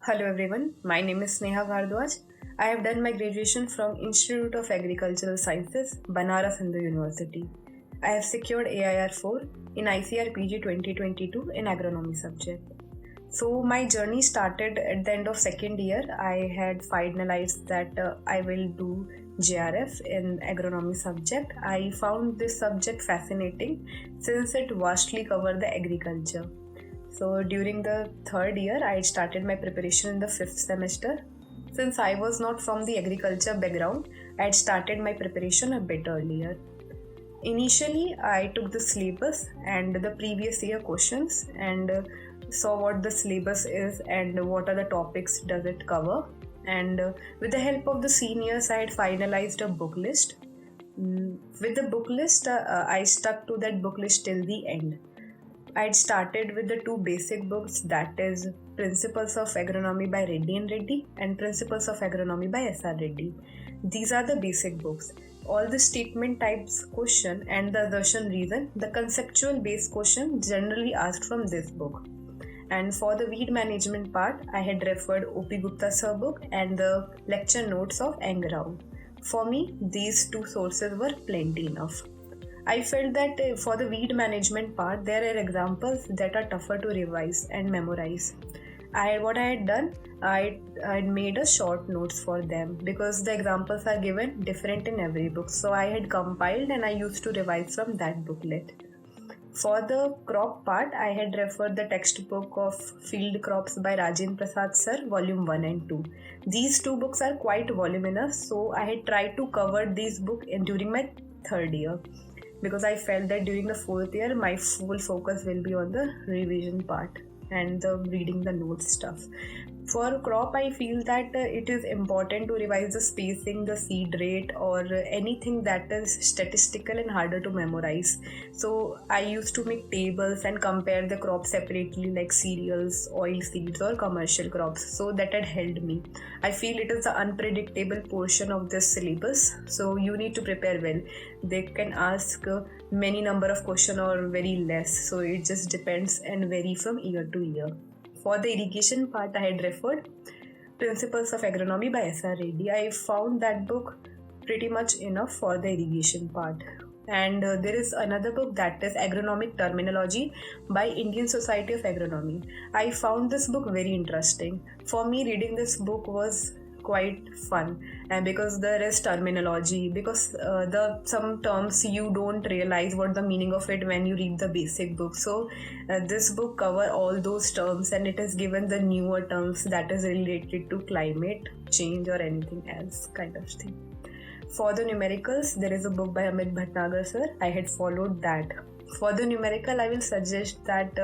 Hello everyone, my name is Sneha Bharadwaj. I have done my graduation from Institute of Agricultural Sciences, Banaras Hindu University. I have secured AIR 4 in ICAR PG 2022 in Agronomy subject. So my journey started at the end of second year. I had finalized that I will do JRF in Agronomy subject. I found this subject fascinating since it vastly covered the agriculture. So during the third year, I started my preparation in the fifth semester. Since I was not from the agriculture background, I had started my preparation a bit earlier. Initially, I took the syllabus and the previous year questions and saw what the syllabus is and what are the topics does it cover. And with the help of the seniors, I had finalized a book list. With the book list, I stuck to that book list till the end. I had started with the two basic books, that is Principles of Agronomy by Reddy and Reddy and Principles of Agronomy by S.R. Reddy. These are the basic books. All the statement types question and the assertion reason, the conceptual based question generally asked from this book. And for the weed management part, I had referred O.P. Gupta sir book and the lecture notes of Eng Rao. For me, these two sources were plenty enough. I felt that for the weed management part, there are examples that are tougher to revise and memorize. What I had done, I had made a short notes for them because the examples are given different in every book. So I had compiled and I used to revise from that booklet. For the crop part, I had referred the textbook of Field Crops by Rajendra Prasad sir, volume 1 and 2. These two books are quite voluminous, so I had tried to cover these books during my third year, because I felt that during the fourth year my full focus will be on the revision part and the reading the notes stuff. For crop, I feel that it is important to revise the spacing, the seed rate, or anything that is statistical and harder to memorize. So I used to make tables and compare the crops separately, like cereals, oil seeds, or commercial crops. So that had helped me. I feel it is the unpredictable portion of this syllabus, so you need to prepare well. They can ask many number of questions or very less. So it just depends and vary from year to year. For the irrigation part, I had referred Principles of Agronomy by S.R. Reddy. I found that book pretty much enough for the irrigation part. And there is another book, that is Agronomic Terminology by Indian Society of Agronomy. I found this book very interesting. For me, reading this book was quite fun, and because there is terminology, because some terms you don't realize what the meaning of it when you read the basic book. So this book cover all those terms, and it has given the newer terms that is related to climate change or anything else kind of thing. For the numericals, there is a book by Amit Bhatnagar sir. I had followed that. For the numerical, I will suggest that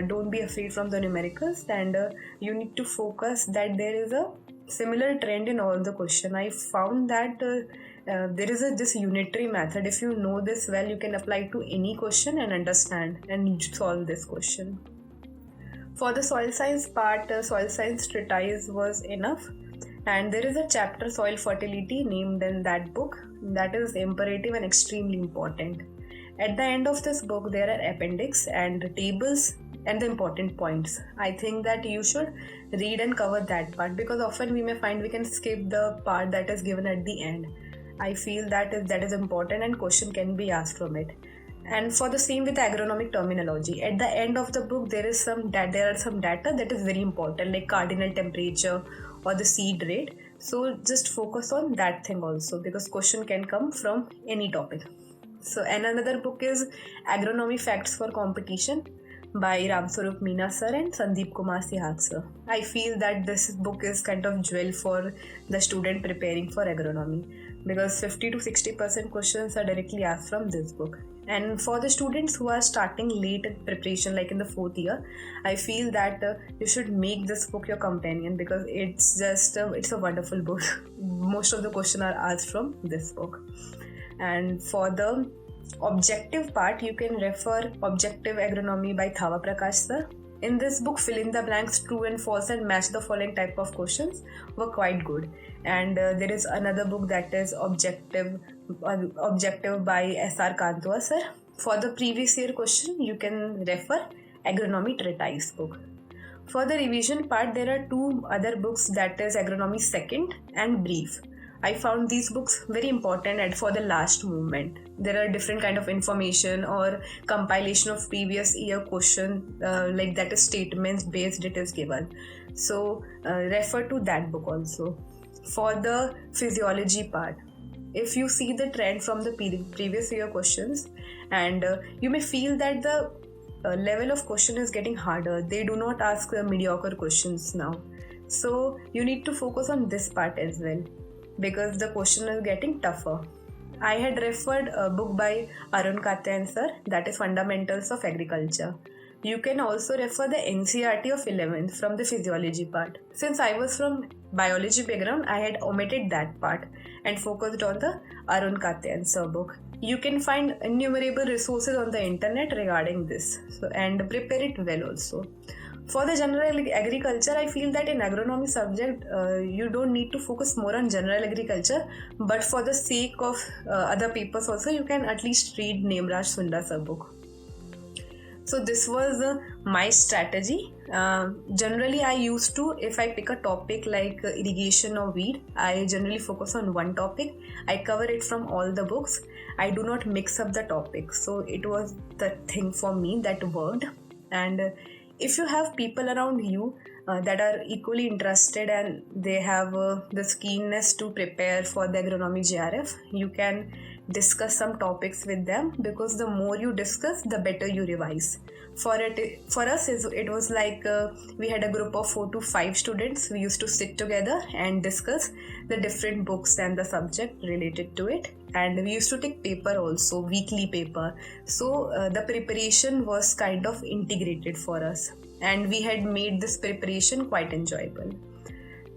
don't be afraid from the numericals, and you need to focus that there is a similar trend in all the question. I found that there is this unitary method. If you know this well, you can apply to any question and understand and solve this question. For the soil science part, soil science treatise was enough, and there is a chapter soil fertility named in that book that is imperative and extremely important. At the end of this book, there are appendix and tables and the important points. I think that you should read and cover that part, because often we may find we can skip the part that is given at the end. I feel that is important and question can be asked from it. And for the same with agronomic terminology, at the end of the book there are some data that is very important, like cardinal temperature or the seed rate. So just focus on that thing also, because question can come from any topic. So, and another book is Agronomy Facts for Competition by Ramswarup Meena sir and Sandeep Kumar Sihag sir. I feel that this book is kind of jewel for the student preparing for agronomy, because 50 to 60% questions are directly asked from this book. And for the students who are starting late in preparation, like in the fourth year, I feel that you should make this book your companion, because it's a wonderful book. Most of the questions are asked from this book. And for the objective part, you can refer Objective Agronomy by Thava Prakash sir. In this book, fill in the blanks true and false and match the following type of questions were quite good. And there is another book that is Objective by S.R. Kantwa sir. For the previous year question, you can refer Agronomy Treatise book. For the revision part, there are two other books, that is Agronomy Second and Brief. I found these books very important and for the last moment. There are different kind of information or compilation of previous year question, like that is statements based it is given. So refer to that book also. For the physiology part, if you see the trend from the previous year questions, and you may feel that the level of question is getting harder. They do not ask mediocre questions now. So you need to focus on this part as well, because the question is getting tougher. I had referred a book by Arun Katyan sir, that is Fundamentals of Agriculture. You can also refer the NCERT of 11th from the physiology part. Since I was from biology background, I had omitted that part and focused on the Arun Katyan sir book. You can find innumerable resources on the internet regarding this, and prepare it well also. For the general agriculture, I feel that in agronomy subject, you don't need to focus more on general agriculture, but for the sake of other papers also, you can at least read Nemraj Sunda's book. So this was my strategy. Generally, I used to, if I pick a topic like irrigation or weed, I generally focus on one topic. I cover it from all the books. I do not mix up the topics. So it was the thing for me that worked. And if you have people around you that are equally interested and they have this keenness to prepare for the agronomy JRF, you can discuss some topics with them, because the more you discuss, the better you revise. For us, it was like we had a group of 4 to 5 students. We used to sit together and discuss the different books and the subject related to it. And we used to take paper also, weekly paper. So the preparation was kind of integrated for us. And we had made this preparation quite enjoyable.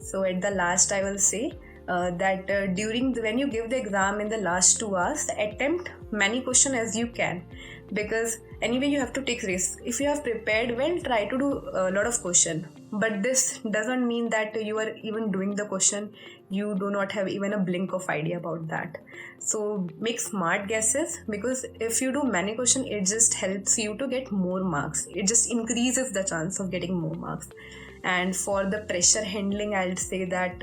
So at the last, I will say that when you give the exam in the last 2 hours, attempt many questions as you can, because anyway you have to take risks. If you have prepared well, try to do a lot of question, but this doesn't mean that you are even doing the question, you do not have even a blink of idea about that. So make smart guesses, because if you do many questions, it just helps you to get more marks. It just increases the chance of getting more marks. And for the pressure handling, I'll say that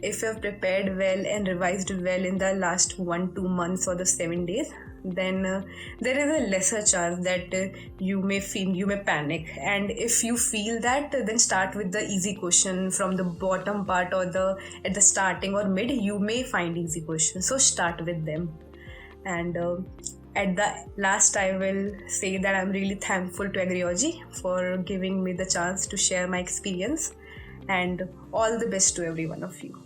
if you have prepared well and revised well in the last 1-2 months or the 7 days, then there is a lesser chance that you may panic. And if you feel that, then start with the easy question from the bottom part, or at the starting or mid, you may find easy questions. So start with them. And at the last, I will say that I'm really thankful to Agriogy for giving me the chance to share my experience, and all the best to every one of you.